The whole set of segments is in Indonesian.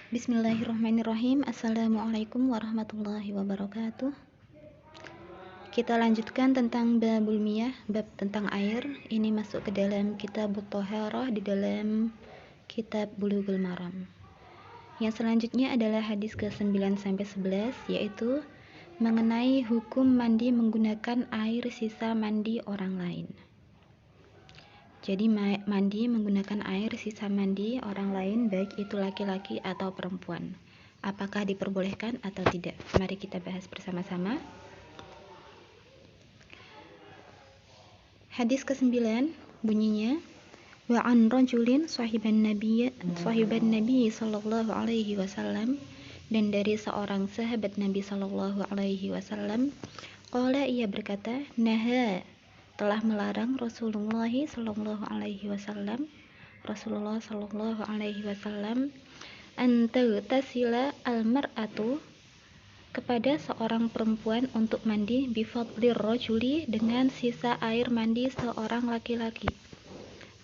Bismillahirrahmanirrahim. Assalamualaikum warahmatullahi wabarakatuh. Kita lanjutkan tentang babul miyah, bab tentang air. Ini masuk ke dalam kitab Thaharah di dalam kitab Bulughul Maram. Yang selanjutnya adalah hadis ke-9 sampai 11, yaitu mengenai hukum mandi menggunakan air sisa mandi orang lain. Jadi mandi menggunakan air sisa mandi orang lain, baik itu laki-laki atau perempuan. Apakah diperbolehkan atau tidak? Mari kita bahas bersama-sama. Hadis ke-9 bunyinya, wa an rajulin sahiban nabiy sallallahu alaihi wasallam, dan dari seorang sahabat Nabi sallallahu alaihi wasallam, qala, ia berkata, naha, telah melarang Rasulullah sallallahu alaihi wasallam an taghtasila al-mar'atu, kepada seorang perempuan untuk mandi, bi fadlir rajuli, dengan sisa air mandi seorang laki-laki,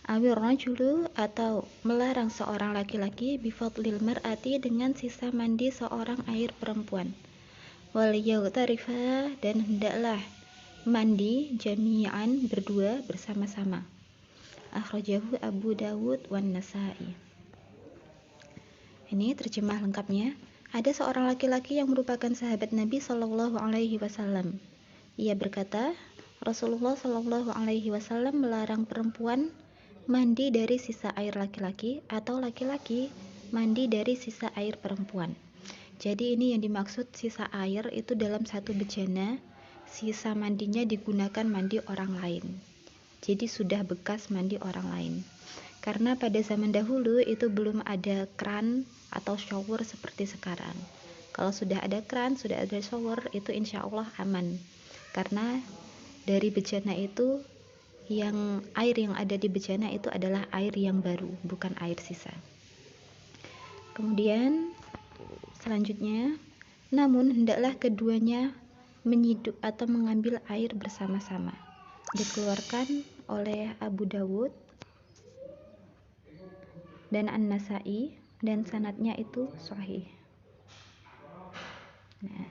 awir rajulu, atau melarang seorang laki-laki, bi fadlil mar'ati, dengan sisa mandi seorang air perempuan, wal yaghtarifa, dan hendaklah mandi jami'an, berdua, bersama-sama. Akhrajahu Abu Dawud wan Nasa'i. Ini terjemah lengkapnya. Ada seorang laki-laki yang merupakan sahabat Nabi Shallallahu Alaihi Wasallam. Ia berkata, Rasulullah Shallallahu Alaihi Wasallam melarang perempuan mandi dari sisa air laki-laki, atau laki-laki mandi dari sisa air perempuan. Jadi ini yang dimaksud sisa air itu dalam satu bejana, sisa mandinya digunakan mandi orang lain. Jadi sudah bekas mandi orang lain. Karena pada zaman dahulu itu belum ada kran atau shower seperti sekarang. Kalau sudah ada kran, sudah ada shower, itu insya Allah aman. Karena dari bejana itu, air yang ada di bejana itu adalah air yang baru, bukan air sisa. Kemudian selanjutnya, namun hendaklah keduanya menyiduk atau mengambil air bersama-sama. Dikeluarkan oleh Abu Dawud dan An-Nasa'i, dan sanadnya itu sahih. Nah,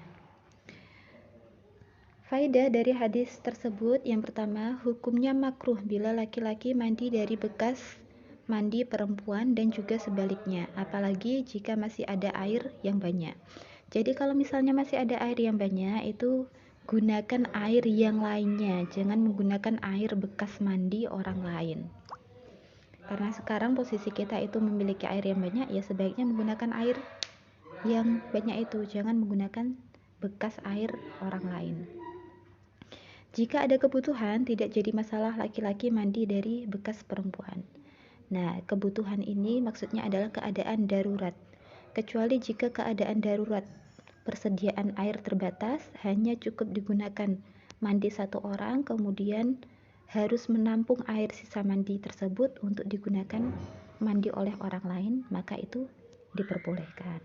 faedah dari hadis tersebut, yang pertama, hukumnya makruh bila laki-laki mandi dari bekas mandi perempuan dan juga sebaliknya, apalagi jika masih ada air yang banyak. Jadi kalau misalnya masih ada air yang banyak, itu gunakan air yang lainnya, jangan menggunakan air bekas mandi orang lain. Karena sekarang posisi kita itu memiliki air yang banyak, ya sebaiknya menggunakan air yang banyak itu, jangan menggunakan bekas air orang lain. Jika ada kebutuhan, tidak jadi masalah laki-laki mandi dari bekas perempuan. Nah, kebutuhan ini maksudnya adalah keadaan darurat. Kecuali jika keadaan darurat, persediaan air terbatas, hanya cukup digunakan mandi satu orang, kemudian harus menampung air sisa mandi tersebut untuk digunakan mandi oleh orang lain, maka itu diperbolehkan.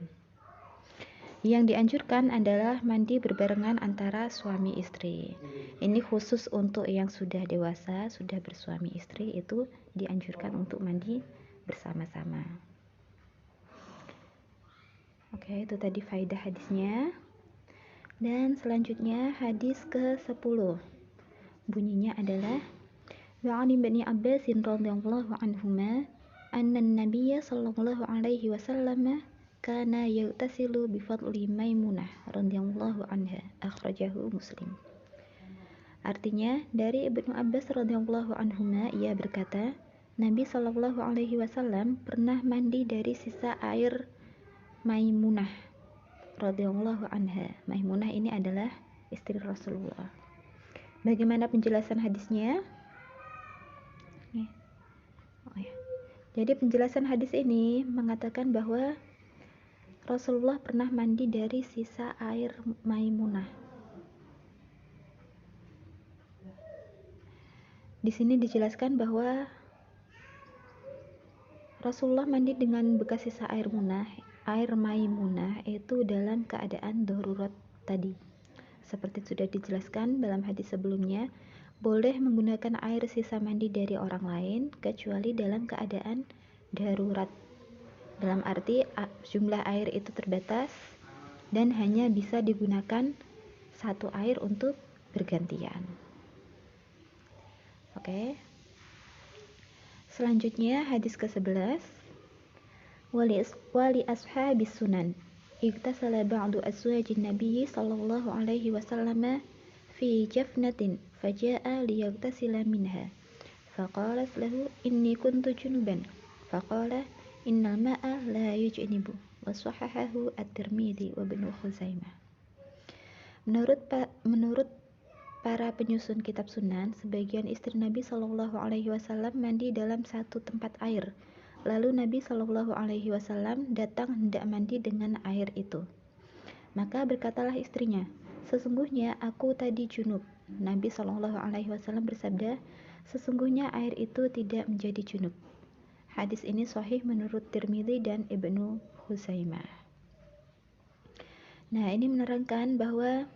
Yang dianjurkan adalah mandi berbarengan antara suami istri. Ini khusus untuk yang sudah dewasa, sudah bersuami istri, itu dianjurkan untuk mandi bersama-sama. Oke, itu tadi faedah hadisnya. Dan selanjutnya hadis ke-10. Bunyinya adalah, wa 'an Ibnu Abbas radhiyallahu anhuma anna an-nabiyya sallallahu alaihi wasallam kana yaghtasilu bi fadli Maimunah radhiyallahu anha, akhrajahu Muslim. Artinya, dari Ibnu Abbas radhiyallahu anhuma, ia berkata, Nabi sallallahu alaihi wasallam pernah mandi dari sisa air Maimunah radhiyallahu anha. Maimunah ini adalah istri Rasulullah. Bagaimana penjelasan hadisnya? Jadi penjelasan hadis ini mengatakan bahwa Rasulullah pernah mandi dari sisa air Maimunah. Di sini dijelaskan bahwa Rasulullah mandi dengan bekas sisa air Maimunah itu dalam keadaan darurat tadi. Seperti sudah dijelaskan dalam hadis sebelumnya, boleh menggunakan air sisa mandi dari orang lain kecuali dalam keadaan darurat. Dalam arti jumlah air itu terbatas dan hanya bisa digunakan satu air untuk bergantian. Oke. Selanjutnya hadis ke-11. Wali ashabis sunan igtasala ba'du azwajin nabiyyi sallallahu alaihi wasallam fi jafnatin faja'a liyaghtasila minha faqalat lahu inni kuntu junuban faqala innal ma'a la yujnibu wa sahahahu at-Tirmidzi wa Ibnu Khuzaimah. Menurut para penyusun kitab sunan, sebagian istri Nabi Shallallahu Alaihi Wasallam mandi dalam satu tempat air. Lalu Nabi Shallallahu Alaihi Wasallam datang hendak mandi dengan air itu. Maka berkatalah istrinya, sesungguhnya aku tadi junub. Nabi Shallallahu Alaihi Wasallam bersabda, sesungguhnya air itu tidak menjadi junub. Hadis ini sahih menurut Tirmidzi dan Ibnu Khuzaimah. Nah, ini menerangkan bahwa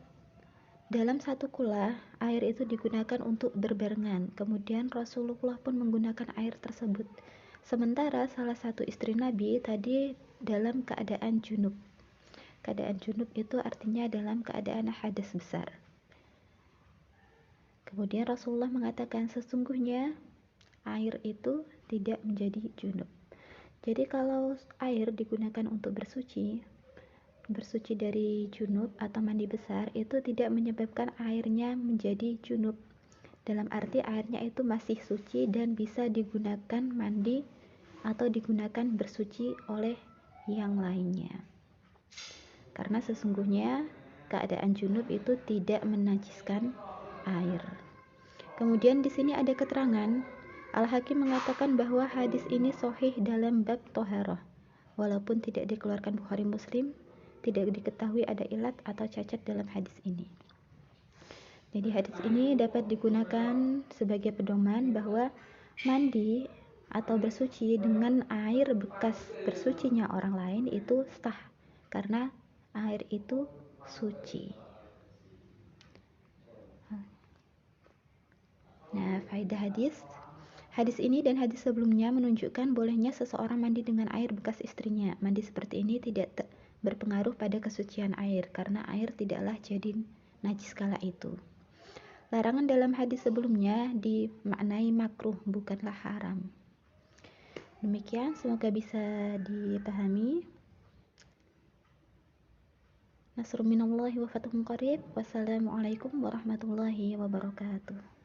dalam satu kula, air itu digunakan untuk berbarengan. Kemudian Rasulullah pun menggunakan air tersebut. Sementara salah satu istri Nabi tadi dalam keadaan junub. Keadaan junub itu artinya dalam keadaan hadas besar. Kemudian Rasulullah mengatakan sesungguhnya air itu tidak menjadi junub. Jadi kalau air digunakan untuk bersuci dari junub atau mandi besar itu tidak menyebabkan airnya menjadi junub, dalam arti airnya itu masih suci dan bisa digunakan mandi atau digunakan bersuci oleh yang lainnya, karena sesungguhnya keadaan junub itu tidak menajiskan air. Kemudian di sini ada keterangan Al-Hakim mengatakan bahwa hadis ini sahih dalam bab toharoh, walaupun tidak dikeluarkan Bukhari Muslim. Tidak diketahui ada ilat atau cacat dalam hadis ini. Jadi hadis ini dapat digunakan sebagai pedoman bahwa mandi atau bersuci dengan air bekas bersucinya orang lain itu sah, karena air itu suci. Nah, faedah hadis ini dan hadis sebelumnya menunjukkan bolehnya seseorang mandi dengan air bekas istrinya. Mandi seperti ini tidak berpengaruh pada kesucian air, karena air tidaklah jadi najis kala itu. Larangan dalam hadis sebelumnya dimaknai makruh, bukanlah haram. Demikian, semoga bisa dipahami. Nasrun minallahi wa fathun qarib. Wassalamualaikum warahmatullahi wabarakatuh.